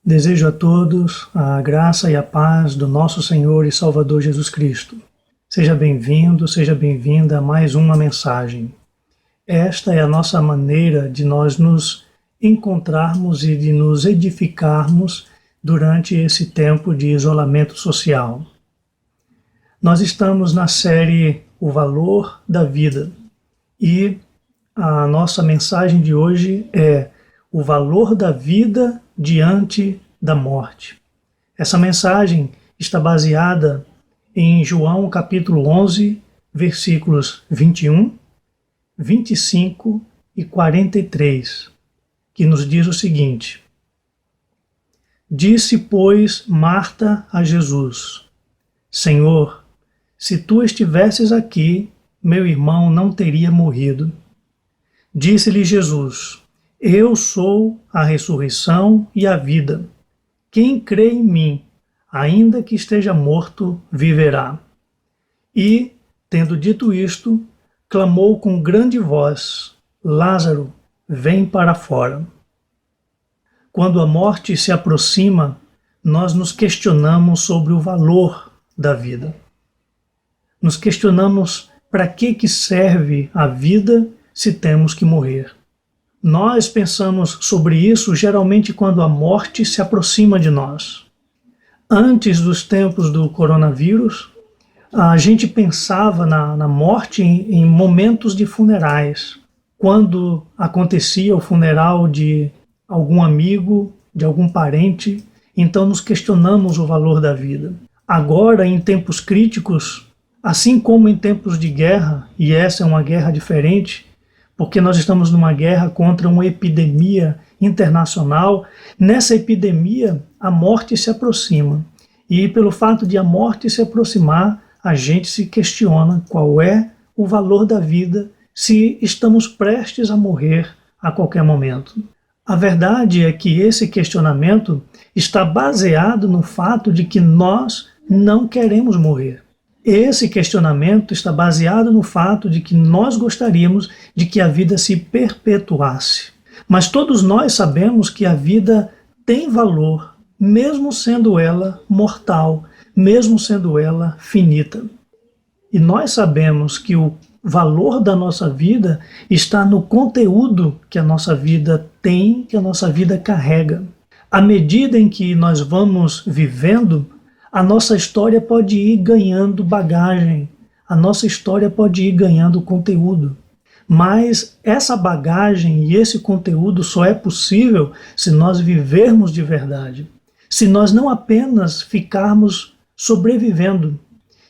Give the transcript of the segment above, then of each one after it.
Desejo a todos a graça e a paz do nosso Senhor e Salvador Jesus Cristo. Seja bem-vindo, seja bem-vinda a mais uma mensagem. Esta é a nossa maneira de nós nos encontrarmos e de nos edificarmos durante esse tempo de isolamento social. Nós estamos na série O Valor da Vida e a nossa mensagem de hoje é o valor da vida diante da morte. Essa mensagem está baseada em João capítulo 11, versículos 21, 25 e 43, que nos diz o seguinte: Disse, pois, Marta a Jesus: Senhor, se tu estivesses aqui, meu irmão não teria morrido. Disse-lhe Jesus: Eu sou a ressurreição e a vida. Quem crê em mim, ainda que esteja morto, viverá. E, tendo dito isto, clamou com grande voz: Lázaro, vem para fora. Quando a morte se aproxima, nós nos questionamos sobre o valor da vida. Nos questionamos para que serve a vida se temos que morrer. Nós pensamos sobre isso geralmente quando a morte se aproxima de nós. Antes dos tempos do coronavírus, a gente pensava na morte em momentos de funerais. Quando acontecia o funeral de algum amigo, de algum parente, então nos questionamos o valor da vida. Agora, em tempos críticos, assim como em tempos de guerra, e essa é uma guerra diferente, porque nós estamos numa guerra contra uma epidemia internacional. Nessa epidemia, a morte se aproxima. E pelo fato de a morte se aproximar, a gente se questiona qual é o valor da vida se estamos prestes a morrer a qualquer momento. A verdade é que esse questionamento está baseado no fato de que nós não queremos morrer. Esse questionamento está baseado no fato de que nós gostaríamos de que a vida se perpetuasse. Mas todos nós sabemos que a vida tem valor, mesmo sendo ela mortal, mesmo sendo ela finita. E nós sabemos que o valor da nossa vida está no conteúdo que a nossa vida tem, que a nossa vida carrega. À medida em que nós vamos vivendo, a nossa história pode ir ganhando bagagem, a nossa história pode ir ganhando conteúdo. Mas essa bagagem e esse conteúdo só é possível se nós vivermos de verdade. Se nós não apenas ficarmos sobrevivendo,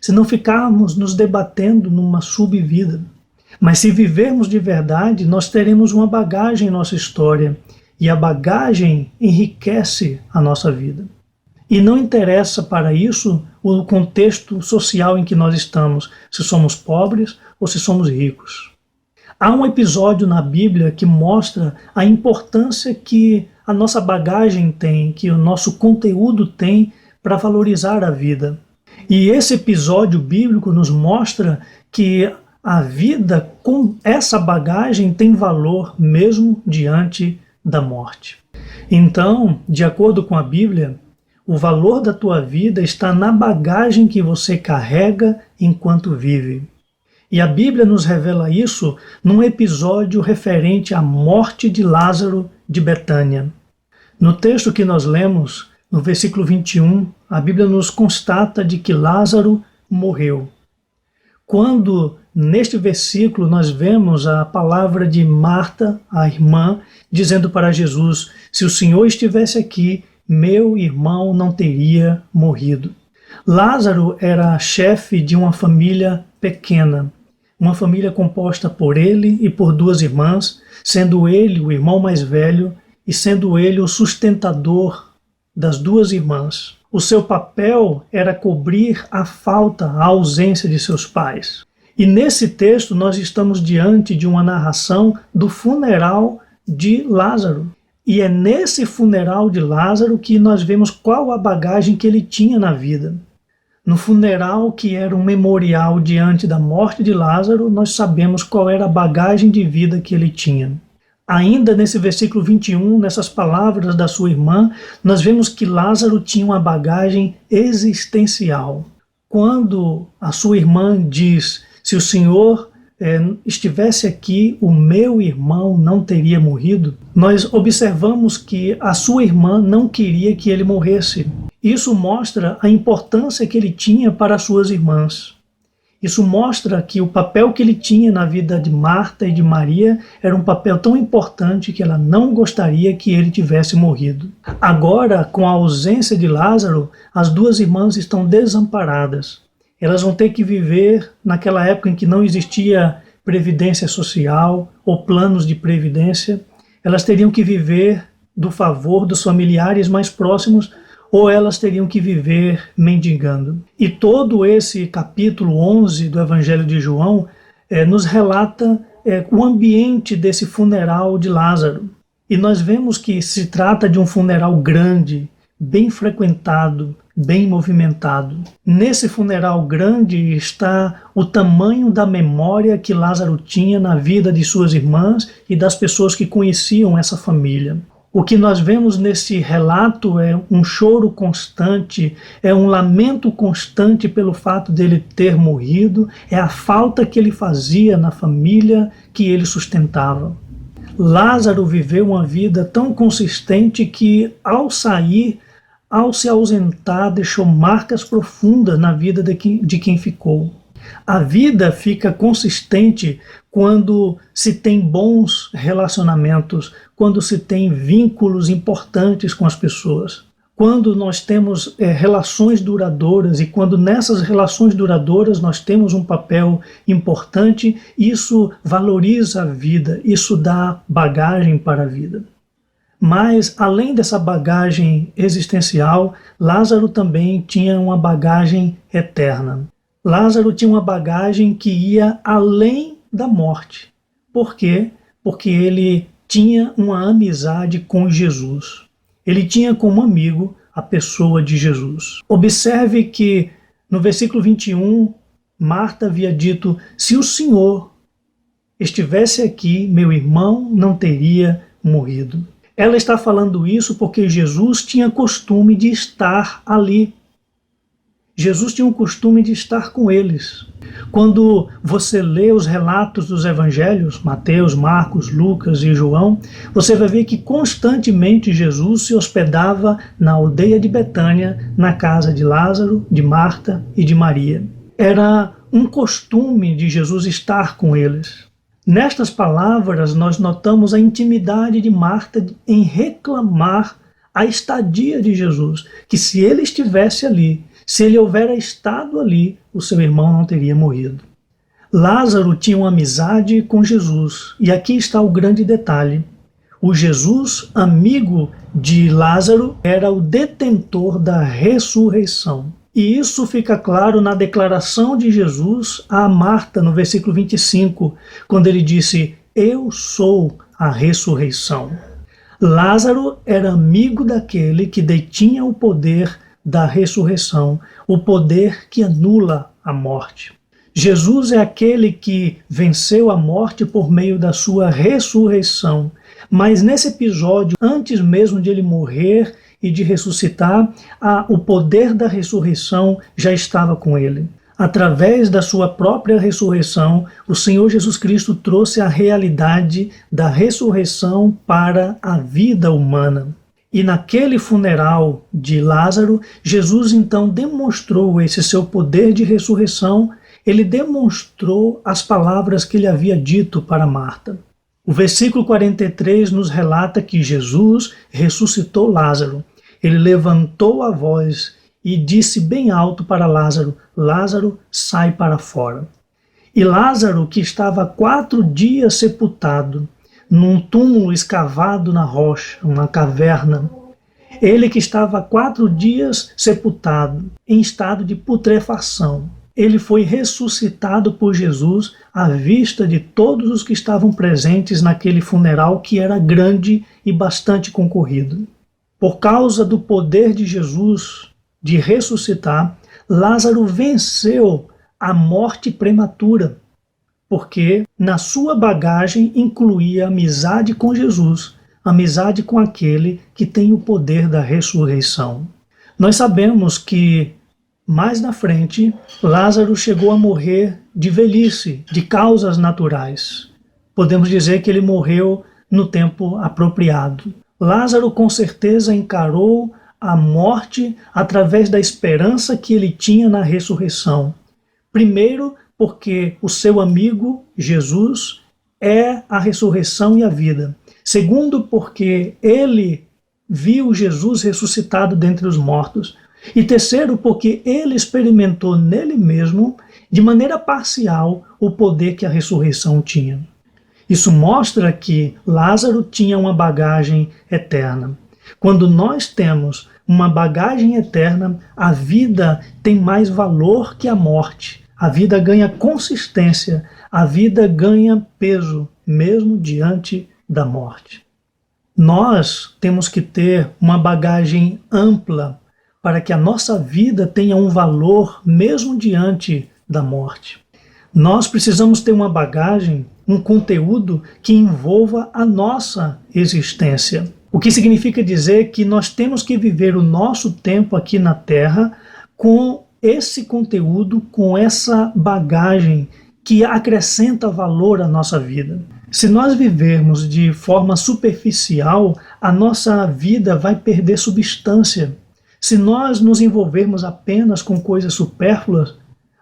se não ficarmos nos debatendo numa subvida. Mas se vivermos de verdade, nós teremos uma bagagem em nossa história. E a bagagem enriquece a nossa vida. E não interessa para isso o contexto social em que nós estamos, se somos pobres ou se somos ricos. Há um episódio na Bíblia que mostra a importância que a nossa bagagem tem, que o nosso conteúdo tem para valorizar a vida. E esse episódio bíblico nos mostra que a vida com essa bagagem tem valor mesmo diante da morte. Então, de acordo com a Bíblia, o valor da tua vida está na bagagem que você carrega enquanto vive. E a Bíblia nos revela isso num episódio referente à morte de Lázaro de Betânia. No texto que nós lemos, no versículo 21, a Bíblia nos constata de que Lázaro morreu. Quando neste versículo nós vemos a palavra de Marta, a irmã, dizendo para Jesus: se o Senhor estivesse aqui, meu irmão não teria morrido. Lázaro era chefe de uma família pequena, uma família composta por ele e por duas irmãs, sendo ele o irmão mais velho e sendo ele o sustentador das duas irmãs. O seu papel era cobrir a falta, a ausência de seus pais. E nesse texto nós estamos diante de uma narração do funeral de Lázaro. E é nesse funeral de Lázaro que nós vemos qual a bagagem que ele tinha na vida. No funeral, que era um memorial diante da morte de Lázaro, nós sabemos qual era a bagagem de vida que ele tinha. Ainda nesse versículo 21, nessas palavras da sua irmã, nós vemos que Lázaro tinha uma bagagem existencial. Quando a sua irmã diz, se o Senhor estivesse aqui, o meu irmão não teria morrido, nós observamos que a sua irmã não queria que ele morresse. Isso mostra a importância que ele tinha para as suas irmãs. Isso mostra que o papel que ele tinha na vida de Marta e de Maria era um papel tão importante que ela não gostaria que ele tivesse morrido. Agora, com a ausência de Lázaro, as duas irmãs estão desamparadas. Elas vão ter que viver naquela época em que não existia previdência social ou planos de previdência. Elas teriam que viver do favor dos familiares mais próximos, ou elas teriam que viver mendigando. E todo esse capítulo 11 do Evangelho de João nos relata o ambiente desse funeral de Lázaro. E nós vemos que se trata de um funeral grande, bem frequentado, bem movimentado. Nesse funeral grande está o tamanho da memória que Lázaro tinha na vida de suas irmãs e das pessoas que conheciam essa família. O que nós vemos nesse relato é um choro constante, é um lamento constante pelo fato dele ter morrido, é a falta que ele fazia na família que ele sustentava. Lázaro viveu uma vida tão consistente que, ao sair, ao se ausentar, deixou marcas profundas na vida de quem ficou. A vida fica consistente quando se tem bons relacionamentos, quando se tem vínculos importantes com as pessoas. Quando nós temos relações duradouras e quando nessas relações duradouras nós temos um papel importante, isso valoriza a vida, isso dá bagagem para a vida. Mas, além dessa bagagem existencial, Lázaro também tinha uma bagagem eterna. Lázaro tinha uma bagagem que ia além da morte. Por quê? Porque ele tinha uma amizade com Jesus. Ele tinha como amigo a pessoa de Jesus. Observe que no versículo 21, Marta havia dito, se o Senhor estivesse aqui, meu irmão não teria morrido. Ela está falando isso porque Jesus tinha costume de estar ali. Jesus tinha o costume de estar com eles. Quando você lê os relatos dos evangelhos, Mateus, Marcos, Lucas e João, você vai ver que constantemente Jesus se hospedava na aldeia de Betânia, na casa de Lázaro, de Marta e de Maria. Era um costume de Jesus estar com eles. Nestas palavras, nós notamos a intimidade de Marta em reclamar a estadia de Jesus, que se ele estivesse ali, se ele houvera estado ali, o seu irmão não teria morrido. Lázaro tinha uma amizade com Jesus, e aqui está o grande detalhe. O Jesus, amigo de Lázaro, era o detentor da ressurreição. E isso fica claro na declaração de Jesus a Marta, no versículo 25, quando ele disse, eu sou a ressurreição. Lázaro era amigo daquele que detinha o poder da ressurreição, o poder que anula a morte. Jesus é aquele que venceu a morte por meio da sua ressurreição. Mas nesse episódio, antes mesmo de ele morrer e de ressuscitar, o poder da ressurreição já estava com ele. Através da sua própria ressurreição, o Senhor Jesus Cristo trouxe a realidade da ressurreição para a vida humana. E naquele funeral de Lázaro, Jesus então demonstrou esse seu poder de ressurreição, ele demonstrou as palavras que ele havia dito para Marta. O versículo 43 nos relata que Jesus ressuscitou Lázaro. Ele levantou a voz e disse bem alto para Lázaro, Lázaro, sai para fora. E Lázaro, que estava 4 dias sepultado, num túmulo escavado na rocha, uma caverna. Ele que estava 4 dias sepultado, em estado de putrefação. Ele foi ressuscitado por Jesus à vista de todos os que estavam presentes naquele funeral que era grande e bastante concorrido. Por causa do poder de Jesus de ressuscitar, Lázaro venceu a morte prematura, porque na sua bagagem incluía amizade com Jesus, amizade com aquele que tem o poder da ressurreição. Nós sabemos que, mais na frente, Lázaro chegou a morrer de velhice, de causas naturais. Podemos dizer que ele morreu no tempo apropriado. Lázaro com certeza encarou a morte através da esperança que ele tinha na ressurreição. Primeiro, porque o seu amigo, Jesus, é a ressurreição e a vida. Segundo, porque ele viu Jesus ressuscitado dentre os mortos. E terceiro, porque ele experimentou nele mesmo, de maneira parcial, o poder que a ressurreição tinha. Isso mostra que Lázaro tinha uma bagagem eterna. Quando nós temos uma bagagem eterna, a vida tem mais valor que a morte. A vida ganha consistência, a vida ganha peso, mesmo diante da morte. Nós temos que ter uma bagagem ampla para que a nossa vida tenha um valor mesmo diante da morte. Nós precisamos ter uma bagagem, um conteúdo que envolva a nossa existência. O que significa dizer que nós temos que viver o nosso tempo aqui na Terra com esse conteúdo, com essa bagagem que acrescenta valor à nossa vida. Se nós vivermos de forma superficial, a nossa vida vai perder substância. Se nós nos envolvermos apenas com coisas supérfluas,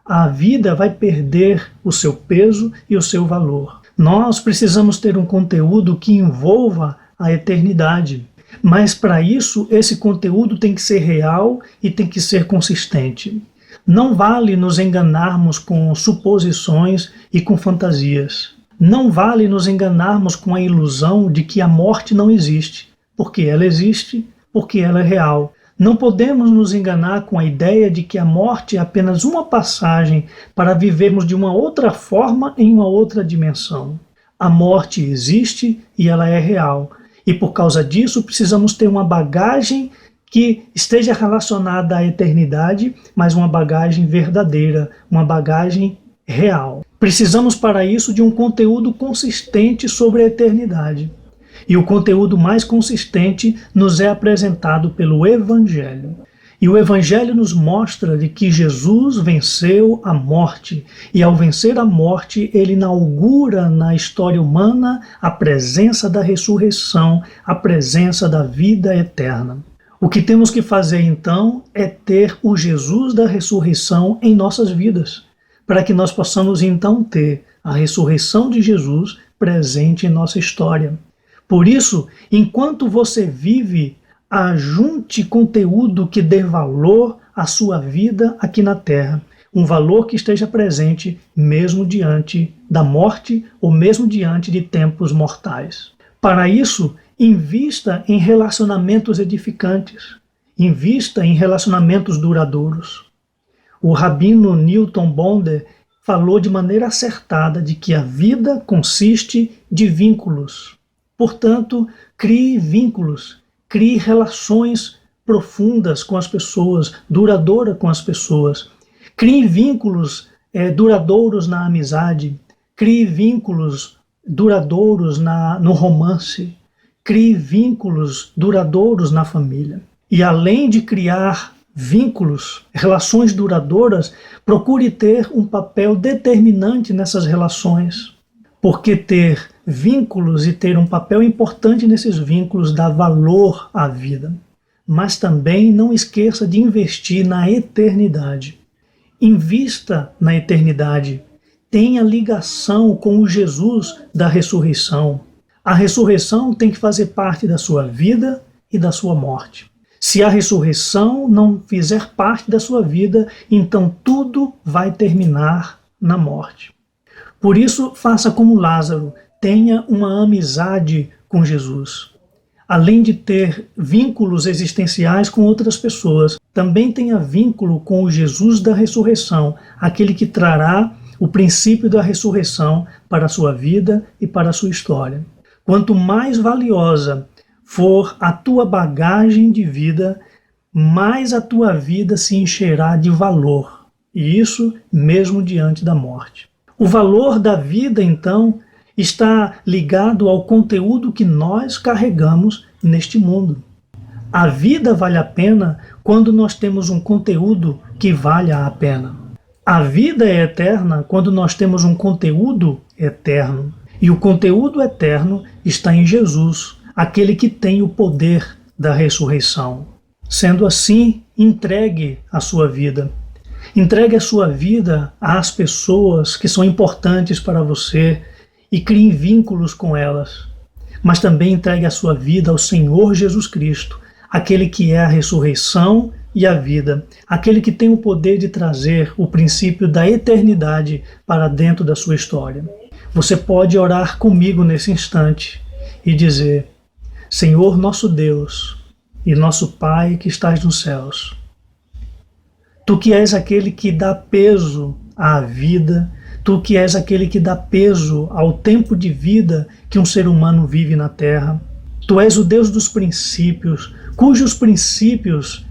a vida vai perder o seu peso e o seu valor. Nós precisamos ter um conteúdo que envolva a eternidade. Mas para isso, esse conteúdo tem que ser real e tem que ser consistente. Não vale nos enganarmos com suposições e com fantasias. Não vale nos enganarmos com a ilusão de que a morte não existe, porque ela existe, porque ela é real. Não podemos nos enganar com a ideia de que a morte é apenas uma passagem para vivermos de uma outra forma em uma outra dimensão. A morte existe e ela é real. E por causa disso precisamos ter uma bagagem que esteja relacionada à eternidade, mas uma bagagem verdadeira, uma bagagem real. Precisamos para isso de um conteúdo consistente sobre a eternidade. E o conteúdo mais consistente nos é apresentado pelo Evangelho. E o Evangelho nos mostra de que Jesus venceu a morte. E ao vencer a morte, ele inaugura na história humana a presença da ressurreição, a presença da vida eterna. O que temos que fazer então é ter o Jesus da ressurreição em nossas vidas, para que nós possamos então ter a ressurreição de Jesus presente em nossa história. Por isso, enquanto você vive, ajunte conteúdo que dê valor à sua vida aqui na Terra, um valor que esteja presente mesmo diante da morte ou mesmo diante de tempos mortais. Para isso, invista em relacionamentos edificantes, invista em relacionamentos duradouros. O rabino Newton Bonder falou de maneira acertada de que a vida consiste de vínculos. Portanto, crie vínculos, crie relações profundas com as pessoas, duradouras com as pessoas. Crie vínculos duradouros na amizade, crie vínculos duradouros no romance, crie vínculos duradouros na família. E além de criar vínculos, relações duradouras, procure ter um papel determinante nessas relações. Porque ter vínculos e ter um papel importante nesses vínculos dá valor à vida. Mas também não esqueça de investir na eternidade. Invista na eternidade. Tenha ligação com o Jesus da ressurreição. A ressurreição tem que fazer parte da sua vida e da sua morte. Se a ressurreição não fizer parte da sua vida, então tudo vai terminar na morte. Por isso, faça como Lázaro, tenha uma amizade com Jesus. Além de ter vínculos existenciais com outras pessoas, também tenha vínculo com o Jesus da ressurreição, aquele que trará o princípio da ressurreição para a sua vida e para a sua história. Quanto mais valiosa for a tua bagagem de vida, mais a tua vida se encherá de valor, e isso mesmo diante da morte. O valor da vida, então, está ligado ao conteúdo que nós carregamos neste mundo. A vida vale a pena quando nós temos um conteúdo que valha a pena. A vida é eterna quando nós temos um conteúdo eterno. E o conteúdo eterno está em Jesus, aquele que tem o poder da ressurreição. Sendo assim, entregue a sua vida. Entregue a sua vida às pessoas que são importantes para você e crie vínculos com elas. Mas também entregue a sua vida ao Senhor Jesus Cristo, aquele que é a ressurreição e a vida, aquele que tem o poder de trazer o princípio da eternidade para dentro da sua história. Você pode orar comigo nesse instante e dizer: Senhor nosso Deus e nosso Pai que estás nos céus, Tu que és aquele que dá peso à vida, Tu que és aquele que dá peso ao tempo de vida que um ser humano vive na terra, Tu és o Deus dos princípios, cujos princípios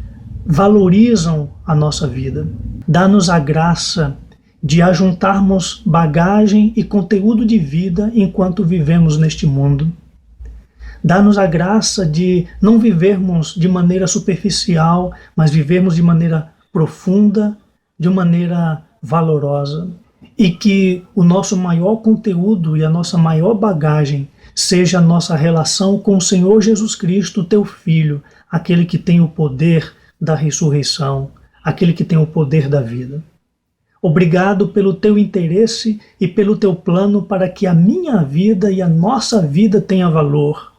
valorizam a nossa vida. Dá-nos a graça de ajuntarmos bagagem e conteúdo de vida enquanto vivemos neste mundo. Dá-nos a graça de não vivermos de maneira superficial, mas vivermos de maneira profunda, de maneira valorosa. E que o nosso maior conteúdo e a nossa maior bagagem seja a nossa relação com o Senhor Jesus Cristo, Teu Filho, aquele que tem o poder da ressurreição, aquele que tem o poder da vida. Obrigado pelo Teu interesse e pelo Teu plano para que a minha vida e a nossa vida tenha valor.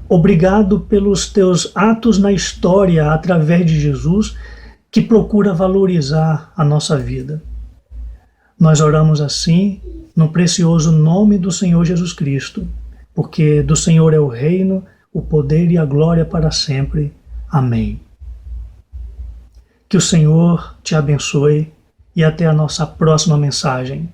Obrigado pelos Teus atos na história através de Jesus, que procura valorizar a nossa vida. Nós oramos assim, no precioso nome do Senhor Jesus Cristo, porque do Senhor é o reino, o poder e a glória para sempre. Amém. Que o Senhor te abençoe e até a nossa próxima mensagem.